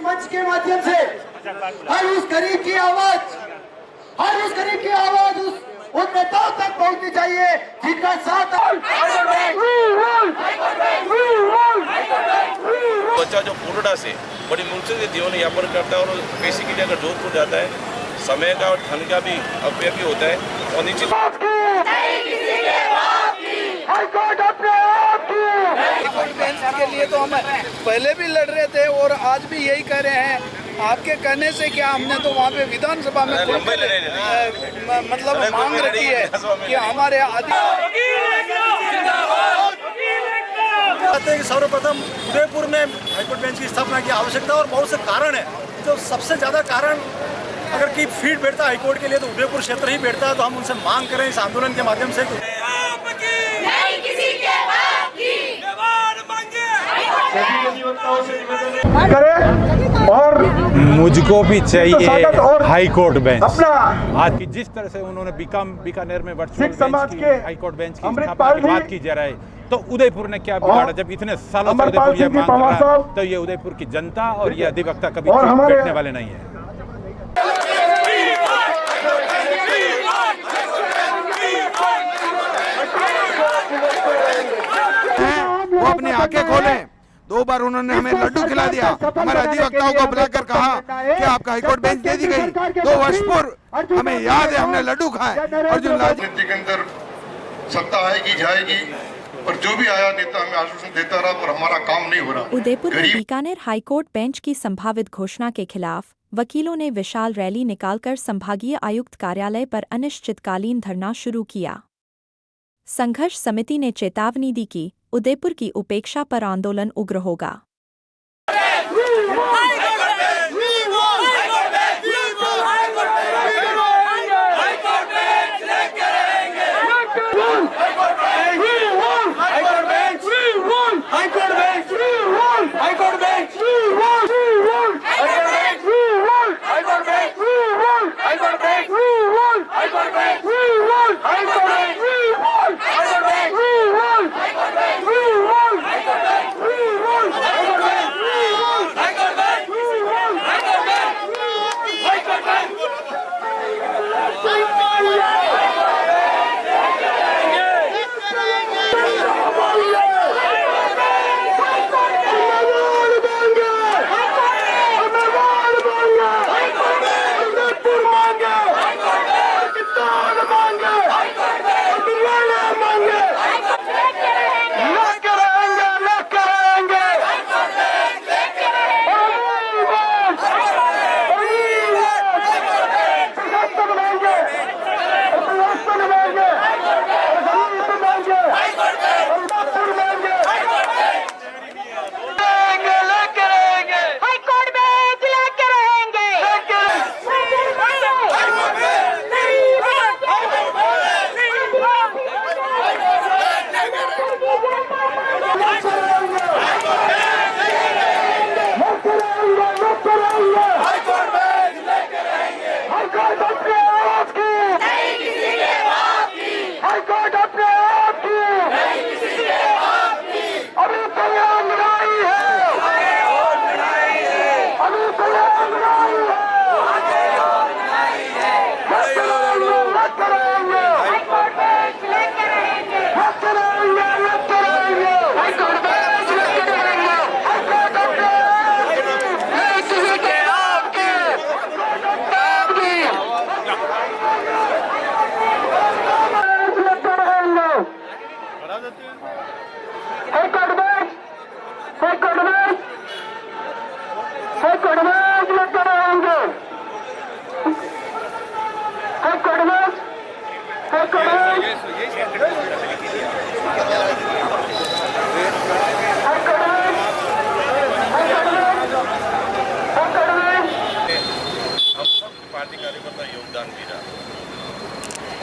मंच के माध्यम से हर उस गरीब की आवाज, हर उस गरीब की आवाज उन नेताओं तक पहुंचनी चाहिए जिनका साथ। बच्चा जो कोटड़ा से बड़ी मुश्किल से जीवन यापन करता है और बेसिकली अगर जोधपुर जाता है, समय का और ठंड का भी अव्यय भी होता है और निश्चित के लिए तो हम पहले भी लड़ रहे थे और आज भी यही कर रहे हैं। आपके कहने से क्या, हमने तो वहाँ पे विधानसभा में मतलब मांग रखी है कि हमारे सर्वप्रथम उदयपुर में हाईकोर्ट बेंच की स्थापना की आवश्यकता और बहुत से कारण है। जो सबसे ज़्यादा कारण अगर की फीड बैठता है हाईकोर्ट के लिए तो उदयपुर क्षेत्र ही बैठता है। तो हम उनसे मांग करें इस आंदोलन के माध्यम से और मुझको भी चाहिए हाई कोर्ट बेंच। आज की जिस तरह से उन्होंने बीकानेर में वर्चुअल बेंच की, हाई कोर्ट बेंच की स्थापना की बात की जा रही है, तो उदयपुर ने क्या बिगाड़ा? जब इतने सालों से उदयपुर ये मांग कर रहा है, तो ये उदयपुर की जनता और ये अधिवक्ता कभी बैठने वाले नहीं है। वो अपनी आंखें खोलें। 2 बार उन्होंने हमें लड्डू खिला दिया। हमारे अधिवक्ताओं को बुलाकर कहा कि आपका हाईकोर्ट बेंच दे दी गई। 2 वर्ष पूर्व हमें याद है, हमने लड्डू खाए। अर्जुन राजनीति के अंदर सत्ता आएगी जाएगी, पर जो भी आया नेता हमें आश्वासन देता रहा, पर हमारा काम नहीं हो रहा। उदयपुर में बीकानेर हाईकोर्ट बेंच की संभावित घोषणा के खिलाफ वकीलों ने विशाल रैली निकालकर संभागीय आयुक्त कार्यालय पर अनिश्चितकालीन धरना शुरू किया। संघर्ष समिति ने चेतावनी दी कि उदयपुर की उपेक्षा पर आंदोलन उग्र होगा।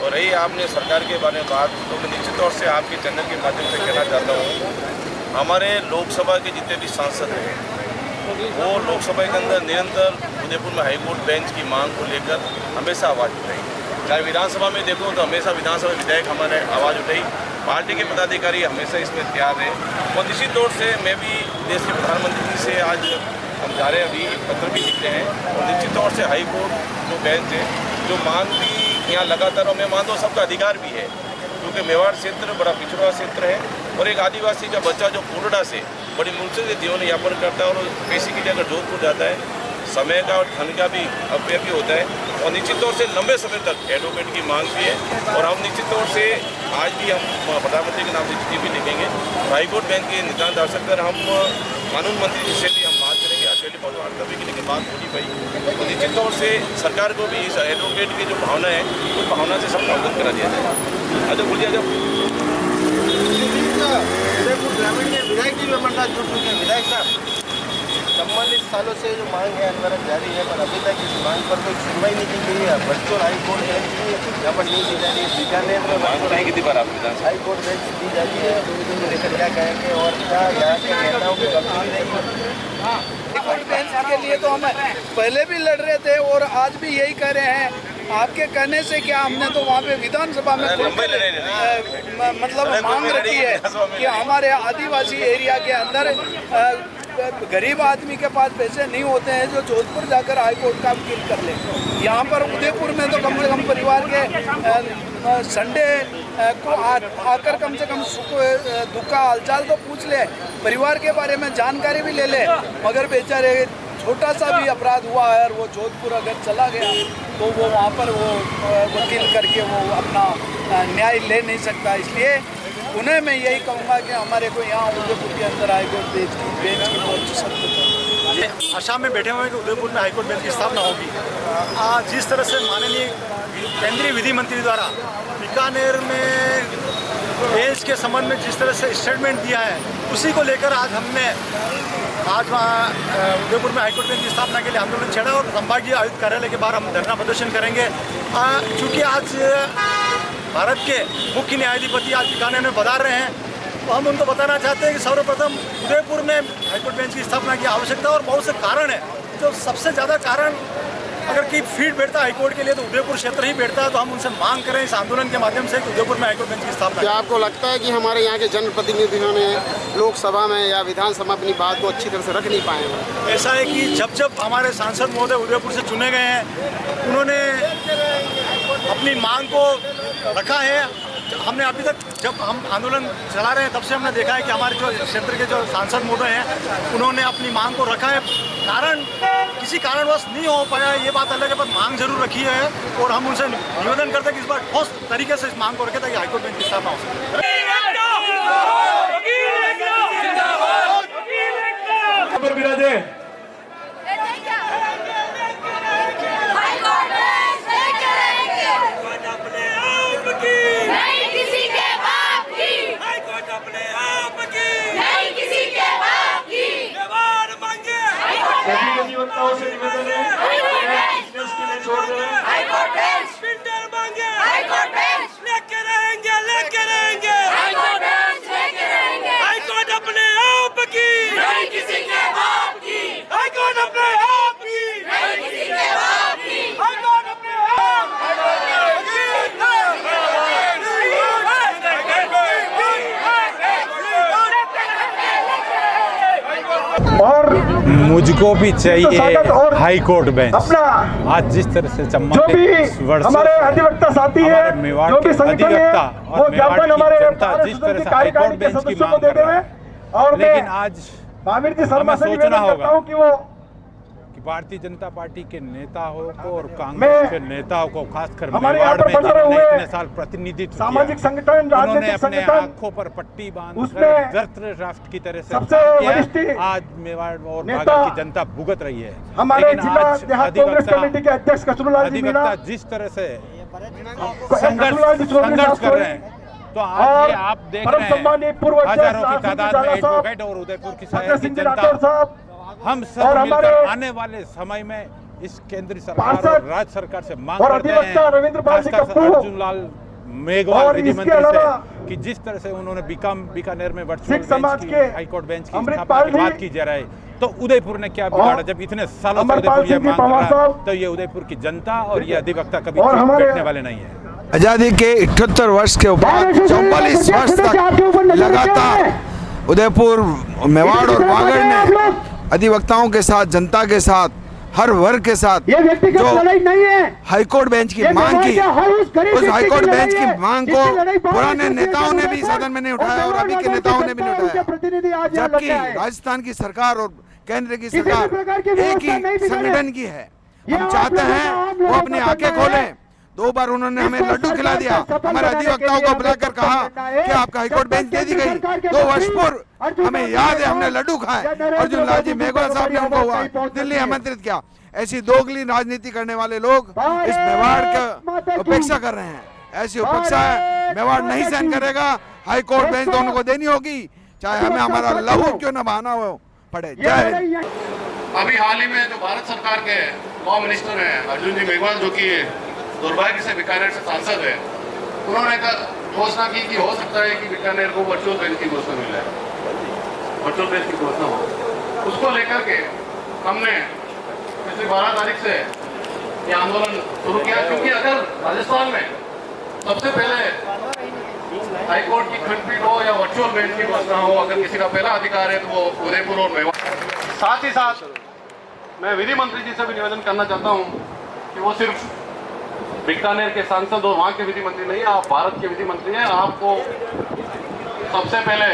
और रही आपने सरकार के बारे में बात, तो मैं निश्चित तौर से आपके चैनल के माध्यम से कहना चाहता हूँ, हमारे लोकसभा के जितने भी सांसद हैं वो लोकसभा के अंदर निरंतर उदयपुर में हाईकोर्ट बेंच की मांग को लेकर हमेशा आवाज़ उठाई। चाहे विधानसभा में देखो तो हमेशा विधानसभा विधायक हमारे आवाज़ उठाई, पार्टी के पदाधिकारी हमेशा इसमें तैयार रहे। और निश्चित तौर से मैं भी देश के प्रधानमंत्री जी से आज हम जा रहे हैं, अभी एक पत्र भी लिख रहे हैं। और निश्चित तौर से हाई कोर्ट जो बेंच है, जो मांग भी यहाँ लगातार, और मैं मानता हूँ सबका अधिकार भी है, क्योंकि मेवाड़ क्षेत्र बड़ा पिछड़ा क्षेत्र है और एक आदिवासी का बच्चा जो कोरडा से बड़ी मुश्किल से जीवन यापन करता है और बेसिकली अगर जोधपुर जाता है, समय का और धन का भी अपव्यय भी होता है। और निश्चित तौर से लंबे समय तक एडवोकेट की मांग भी है और हम निश्चित तौर से आज भी हम प्रधानमंत्री के नाम से चिट्ठी भी लिखेंगे। हाईकोर्ट बेंच के निदान दर्शक कर हम कानून मंत्री जी से भी हम बात करेंगे। अकेले बहुत वार्ता भी लेकिन बात हो नहीं पाई, तो निश्चित तौर से सरकार को भी इस एडवोकेट की जो भावना है उस भावना से सबको अवगत करा दिया जाए। अच्छा बोलिए, जब उदयपुर ग्रामीण के विधायक जी मंडल जुड़ चुके हैं। विधायक साहब, संबंधित सालों से जो मांग है आंदोलन जारी है, पर अभी तक इस मांग पर कोई सुनवाई नहीं की गई है। वर्चुअल हाईकोर्ट बेंच की यहाँ पर नहीं दी जा रही है। बीकानेर में वर्चुअल कितनी बार आप हाईकोर्ट बेंच दी जा रही है, तो लेकर क्या कहेंगे और क्या यहाँ के नेताओं की गलती रहेगी? हाईकोर्ट बेंच के लिए तो हम पहले भी लड़ रहे थे और आज भी यही कह रहे हैं। आपके कहने से क्या, हमने तो वहाँ पे विधानसभा में मतलब मांग रखी है कि हमारे आदिवासी एरिया के अंदर गरीब आदमी के पास पैसे नहीं होते हैं जो जोधपुर जाकर हाईकोर्ट का वकील कर ले। यहाँ पर उदयपुर में तो कम से कम परिवार के संडे को आकर कम से कम सुख दुख का हालचाल तो पूछ ले, परिवार के बारे में जानकारी भी ले ले। मगर बेचारे छोटा सा भी अपराध हुआ है और वो जोधपुर अगर चला गया तो वो वहाँ पर वो वकील करके वो अपना न्याय ले नहीं सकता। इसलिए उन्हें मैं यही कहूँगा कि हमारे को यहाँ उदयपुर के अंदर हाईकोर्ट बेंच की बहुत सख्त है। आसाम में बैठे हुए हैं कि उदयपुर में हाईकोर्ट बेंच की स्थापना होगी। आज जिस तरह से माननीय केंद्रीय विधि मंत्री द्वारा बीकानेर में बेंच के संबंध में जिस तरह से स्टेटमेंट दिया है, उसी को लेकर आज हमने वहाँ उदयपुर में हाईकोर्ट बेंच की स्थापना के लिए आंदोलन छेड़ा और संभागीय आयुक्त कार्यालय के बाहर हम धरना प्रदर्शन करेंगे। चूँकि आज भारत के मुख्य न्यायाधिपति आज बीकानेर में पधार रहे हैं, तो हम उनको बताना चाहते हैं कि सर्वप्रथम उदयपुर में हाईकोर्ट बेंच की स्थापना की आवश्यकता और बहुत से कारण है। जो सबसे ज़्यादा कारण अगर कोई फीड बैठता है हाईकोर्ट के लिए तो उदयपुर क्षेत्र ही बैठता है, तो हम उनसे मांग करें इस आंदोलन के माध्यम से कि उदयपुर में हाईकोर्ट बेंच की स्थापना। क्या आपको लगता है कि हमारे यहाँ के जनप्रतिनिधियों ने लोकसभा में या विधानसभा अपनी बात को अच्छी तरह से रख नहीं पाए हैं? ऐसा है कि जब जब हमारे सांसद महोदय उदयपुर से चुने गए हैं, उन्होंने अपनी मांग को रखा है। हमने अभी तक जब हम आंदोलन चला रहे हैं तब से हमने देखा है कि हमारे जो क्षेत्र के जो सांसद महोदय हैं, उन्होंने अपनी मांग को रखा है। कारण किसी कारणवश नहीं हो पाया, ये बात अलग है, पर मांग जरूर रखी है और हम उनसे निवेदन करते हैं कि इस बार ठोस तरीके से इस मांग को रखें ताकि हाईकोर्ट बेंच की स्थापना हो सके। अधिवक्ताओं से निवेदन है बिजनेस के लिए छोड़ रहे हैं। हाईकोर्ट बेंच फिल्टर मांगे, हाईकोर्ट बेंच लेके रहेंगे, लेके रहेंगे, हाईकोर्ट बेंच लेके रहेंगे। हाईकोर्ट अपने आप की, नहीं किसी के बाप की, हाईकोर्ट अपने आप की, नहीं किसी के बाप की, हाईकोर्ट अपने आप और मुझको भी चाहिए हाई कोर्ट बेंच। आज जिस तरह से हमारे अधिवक्ता साथी है, जो भी संगठन है, वो ज्ञापन हमारे जिस तरह से हाई कोर्ट बेंच की मांग कर रहा है, और लेकिन आज महावीर जी शर्मा से सोचना होगा कि वो भारतीय जनता पार्टी के नेताओं को और कांग्रेस के नेताओं को खासकर हमारे मेवाड़ में जिन्होंने इतने साल प्रतिनिधित्व सामाजिक किया, संगठन, उन्होंने राजनीतिक अपने संगठन, आंखों पर पट्टी बांध उसमें कर राष्ट्र की तरह से सबसे काम किया। वरिष्ठ आज मेवाड़ और नेता बागल की जनता भुगत रही है। हमारे लेकिन जिला आज देहात कांग्रेस कमेटी के अध्यक्ष कसरूलाल जी मीणा अधिवक्ता जिस तरह से कसरूलाल जी चौधरी संघर्ष साहब कर रहे हैं, तो आज ये आप देख रहे हैं हजारों की तादाद में एडवोकेट और उदयपुर की शहर की जनता, हम सब मिलकर आने वाले समय में इस केंद्र सरकार और राज्य सरकार से मांग करते हैं, खासकर अर्जुन लाल मेघवाल विधि मंत्री से, कि जिस तरह से उन्होंने बीकानेर में वर्चुअल बेंच की हाईकोर्ट बेंच की स्थापना की बात की जा रही है, तो उदयपुर ने क्या बिगाड़ा? जब इतने सालों से उदयपुर ये मांग कर रहा है, तो ये उदयपुर की जनता और ये अधिवक्ता कभी बैठने वाले नहीं है। आजादी के 78 वर्ष के बाद 44 वर्ष तक लगातार उदयपुर, मेवाड़ और बागड़ ने अधिवक्ताओं के साथ, जनता के साथ, हर वर्ग के साथ ये व्यक्तिगत लड़ाई नहीं है। हाईकोर्ट बेंच की मांग की, उस हाईकोर्ट बेंच की मांग को पुराने नेताओं ने भी सदन में नहीं उठाया और अभी के नेताओं ने भी नहीं उठाया, जबकि राजस्थान की सरकार और केंद्र की सरकार एक ही संगठन की है। हम चाहते हैं वो अपनी आंखें खोलें। 2 बार उन्होंने हमें लड्डू खिला दिया, हमारे अधिवक्ताओं को बुलाकर कहा कि आपका हाईकोर्ट बेंच दे दी गई। 2 वर्ष पूर्व हमें याद है, हमने लड्डू खाए। अर्जुन लाल जी मेघवाल साहब ने उनको दिल्ली आमंत्रित किया। ऐसी दोगली राजनीति करने वाले लोग इस मेवाड़ का उपेक्षा कर रहे हैं। ऐसी उपेक्षा मेवाड़ नहीं सहन करेगा। हाईकोर्ट बेंच दोनों को देनी होगी, चाहे हमें हमारा लहू क्यों न बहाना हो पड़े। जय हिंद। अभी हाल ही में जो भारत सरकार के लॉ मिनिस्टर हैं अर्जुन जी मेघवाल, जो कि दुर्भाग्य से बीकानेर से सांसद है, उन्होंने घोषणा की कि हो सकता है कि बीकानेर को वर्चुअल बेंच की घोषणा मिल जाए, वर्चुअल बेंच की घोषणा हो। उसको लेकर के हमने पिछली 12 तारीख से ये आंदोलन शुरू किया, क्योंकि अगर राजस्थान में सबसे पहले हाईकोर्ट की खंडपीठ हो या वर्चुअल बेंच की घोषणा हो, अगर किसी का पहला अधिकार है तो वो उदयपुर और मेवाड़। साथ ही साथ मैं विधि मंत्री जी से भी निवेदन करना चाहता हूँ कि वो सिर्फ बीकानेर के सांसद और वहाँ के विधि मंत्री नहीं, आप भारत के विधि मंत्री हैं। आपको सबसे पहले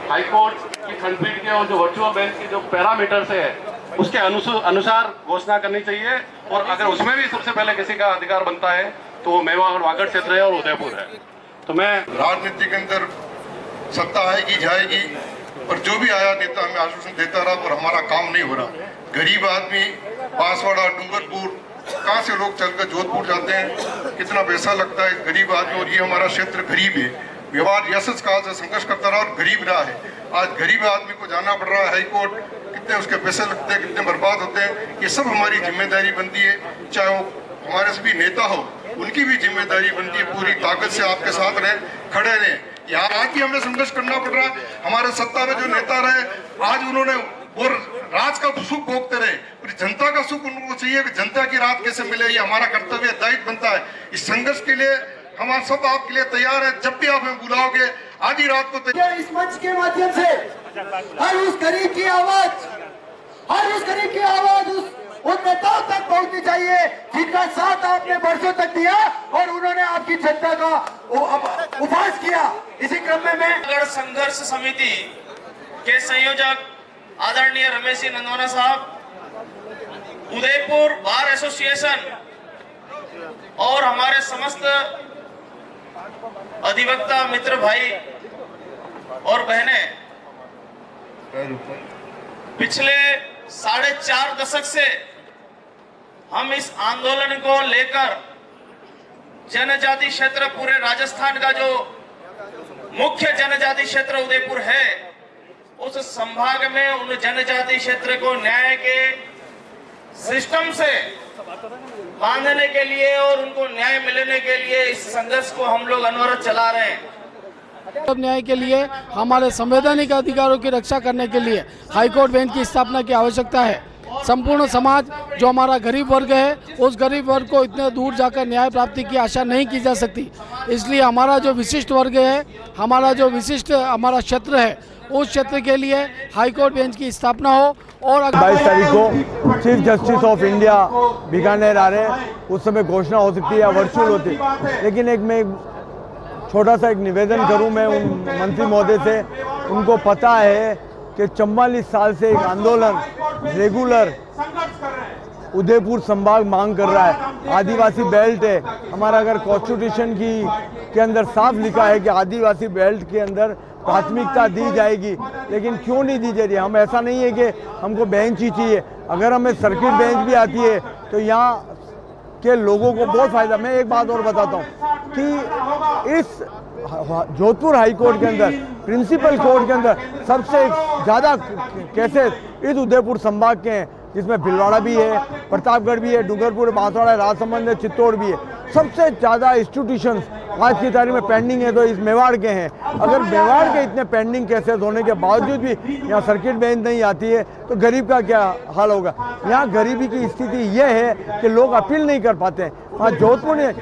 हाईकोर्ट की खंडपीठ के और जो वर्चुअल बेंच की जो पैरामीटर्स है उसके अनुसार घोषणा करनी चाहिए, और अगर उसमें भी सबसे पहले किसी का अधिकार बनता है तो वो मेवाड़ और वागड़ क्षेत्र है और उदयपुर है। तो मैं राजनीति के अंदर सत्ता आएगी जाएगी, पर जो भी आया नेता हमें आश्वासन देता रहा, पर हमारा काम नहीं हो रहा। गरीब आदमी बांसवाड़ा, डूंगरपुर, कहाँ से लोग चलकर जोधपुर जाते हैं, कितना पैसा लगता है गरीब आदमी। और ये हमारा क्षेत्र गरीब है। मेवाड़ यशस काल से संघर्ष करता रहा और गरीब रहा है। आज गरीब आदमी को जाना पड़ रहा है हाईकोर्ट, कितने उसके पैसे लगते हैं, कितने बर्बाद होते हैं। ये सब हमारी जिम्मेदारी बनती है, चाहे वो हमारे से भी नेता हो, उनकी भी जिम्मेदारी बनती है पूरी ताकत से आपके साथ रहे, खड़े रहे। यहाँ आज भी हमें संघर्ष करना पड़ रहा है। हमारे सत्ता में जो नेता रहे, आज उन्होंने और राज का सुख भोगते रहे, जनता का सुख उनको चाहिए कि जनता की रात कैसे मिले, ये हमारा कर्तव्य दायित्व बनता है। इस संघर्ष के लिए हम सब आपके लिए तैयार है। जब भी आप हमें बुलाओगे आधी रात को इस मंच के माध्यम से हर उस गरीब की आवाज, हर उस गरीब की आवाज उन नेताओं तक पहुंचनी चाहिए जिनका साथ आपने वर्षों तक दिया और उन्होंने आपकी जनता का उपहास किया। इसी क्रम में मैं संघर्ष समिति के संयोजक आदरणीय रमेश जी नंदवाना साहब, उदयपुर बार एसोसिएशन और हमारे समस्त अधिवक्ता मित्र भाई और बहनें पिछले 4.5 दशक से हम इस आंदोलन को लेकर जनजाति क्षेत्र, पूरे राजस्थान का जो मुख्य जनजाति क्षेत्र उदयपुर है, उस संभाग में उन जनजाति क्षेत्र को न्याय के सिस्टम से बांधने के लिए और उनको न्याय मिलने के लिए इस संघर्ष को हम लोग अनवरत चला रहे हैं। न्याय के लिए, हमारे संवैधानिक अधिकारों की रक्षा करने के लिए हाईकोर्ट बेंच की स्थापना की आवश्यकता है। संपूर्ण समाज जो हमारा गरीब वर्ग है, उस गरीब वर्ग को इतने दूर जाकर न्याय प्राप्ति की आशा नहीं की जा सकती। इसलिए हमारा जो विशिष्ट वर्ग है, हमारा जो विशिष्ट हमारा क्षेत्र है, उस क्षेत्र के लिए हाईकोर्ट बेंच की स्थापना हो। और 22 तारीख को chief justice of India Bikaner आ रहे हैं, उस समय घोषणा हो सकती है या वर्चुअल होती है। लेकिन मैं छोटा सा एक निवेदन करूं मैं उन मंत्री महोदय से, उनको पता है कि 44 साल से एक आंदोलन रेगुलर उदयपुर संभाग मांग कर रहा है। आदिवासी बेल्ट है हमारा, अगर कॉन्स्टिट्यूशन के अंदर साफ लिखा है कि आदिवासी बेल्ट के अंदर प्राथमिकता दी जाएगी, लेकिन क्यों नहीं दी जा रही है? हम ऐसा नहीं है कि हमको बेंच ही चाहिए, अगर हमें सर्किट बेंच भी आती है तो यहाँ के लोगों को बहुत फायदा। मैं एक बात और बताता हूँ कि इस जोधपुर हाई कोर्ट के अंदर, प्रिंसिपल कोर्ट के अंदर सबसे ज़्यादा केसेस इस उदयपुर संभाग के हैं, जिसमें भिलवाड़ा भी है, प्रतापगढ़ भी है, डूंगरपुर, बांसवाड़ा, राजसमंद है, चित्तौड़ भी है। सबसे ज़्यादा इंस्टीट्यूशंस आज की तारीख में पेंडिंग है तो इस मेवाड़ के हैं। अगर मेवाड़ के इतने पेंडिंग केसेस होने के बावजूद भी यहाँ सर्किट बेंच नहीं आती है तो गरीब का क्या हाल होगा? यहाँ गरीबी की स्थिति यह है कि लोग अपील नहीं कर पाते हैं। वहाँ जोधपुर में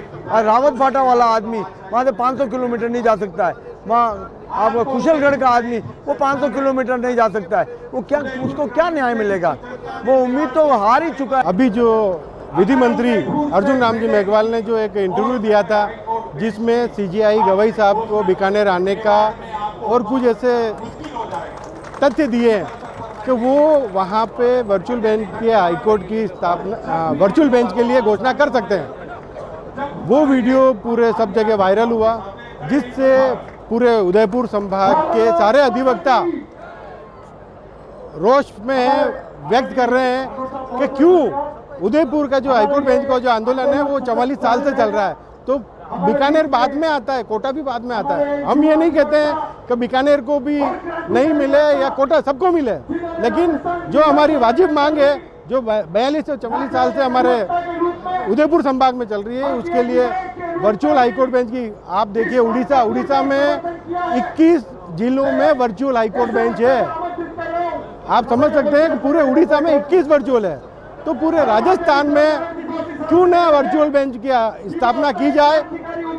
रावत फाटा वाला आदमी वहाँ से 500 किलोमीटर नहीं जा सकता है। वहाँ आप कुशलगढ़ का आदमी वो 500 किलोमीटर नहीं जा सकता है, वो क्या, उसको क्या न्याय मिलेगा? वो उम्मीद तो हार ही चुका है। अभी जो विधि मंत्री अर्जुन रामजी मेघवाल ने जो एक इंटरव्यू दिया था जिसमें सीजीआई गवई साहब को बीकानेर आने का और कुछ ऐसे तथ्य दिए कि वो वहाँ पे वर्चुअल बेंच के हाईकोर्ट की स्थापना वर्चुअल बेंच के लिए घोषणा कर सकते हैं, वो वीडियो पूरे सब जगह वायरल हुआ, जिससे पूरे उदयपुर संभाग के सारे अधिवक्ता रोष में व्यक्त कर रहे हैं कि क्यों उदयपुर का जो हाईकोर्ट बेंच का जो आंदोलन है वो 44 साल से चल रहा है, तो बीकानेर बाद में आता है, कोटा भी बाद में आता है। हम ये नहीं कहते हैं कि बीकानेर को भी नहीं मिले या कोटा सबको मिले, लेकिन जो हमारी वाजिब मांग है जो 42 से 44 साल से हमारे उदयपुर संभाग में चल रही है, उसके लिए वर्चुअल हाईकोर्ट बेंच की, आप देखिए उड़ीसा में 21 जिलों में वर्चुअल हाईकोर्ट बेंच है। आप समझ सकते हैं कि पूरे उड़ीसा में 21 वर्चुअल है, तो पूरे राजस्थान में क्यों ना वर्चुअल बेंच की स्थापना की जाए।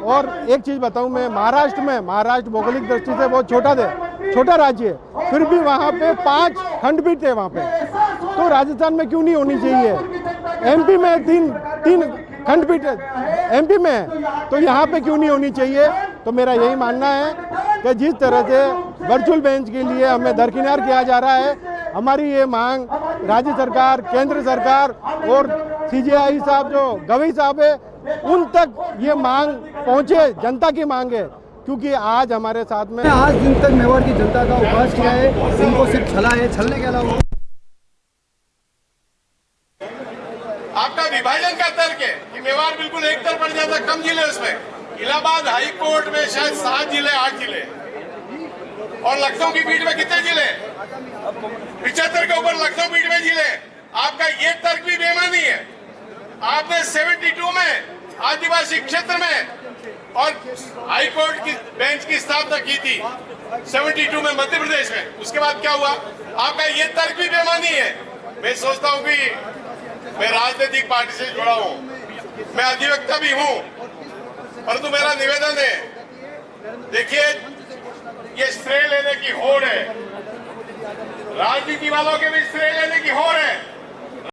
और एक चीज़ बताऊं मैं, महाराष्ट्र भौगोलिक दृष्टि से बहुत छोटा राज्य है, फिर भी वहाँ पे 5 खंडपीठ है वहाँ पे, तो राजस्थान में क्यों नहीं होनी चाहिए? एमपी में तीन खंडपीठ एमपी में है, तो यहाँ पे क्यों नहीं होनी चाहिए? तो मेरा यही मानना है कि जिस तरह से वर्चुअल बेंच के लिए हमें दरकिनार किया जा रहा है, हमारी ये मांग राज्य सरकार, केंद्र सरकार और सीजीआई साहब जो गवई साहब है उन तक ये मांग पहुँचे, जनता की मांग है, क्योंकि आज हमारे साथ में आज दिन तक मेवाड़ की जनता का उपवास किया है, उनको सिर्फ छलने के अलावा आपका विभाजन का तर्क है कि मेवाड़ बिल्कुल एक तरफ पड़ जाता, कम जिले उसमें। इलाहाबाद हाई कोर्ट में शायद 7 जिले 8 जिले, और लखनऊ की पीठ में कितने जिले? 75 के ऊपर लखनऊ पीठ में जिले। आपका ये तर्क भी बेमानी है। आपने 72 में आदिवासी क्षेत्र में और हाई कोर्ट की बेंच की स्थापना की थी 72 में मध्य प्रदेश में, उसके बाद क्या हुआ? आपका ये तर्क भी बेमानी है। मैं सोचता हूँ कि मैं राजनीतिक पार्टी से जुड़ा हूँ, मैं अधिवक्ता भी हूँ, परंतु मेरा निवेदन है, देखिए ये श्रेय लेने की होड़ है, राजनीति वालों के भी श्रेय लेने की होड़ है।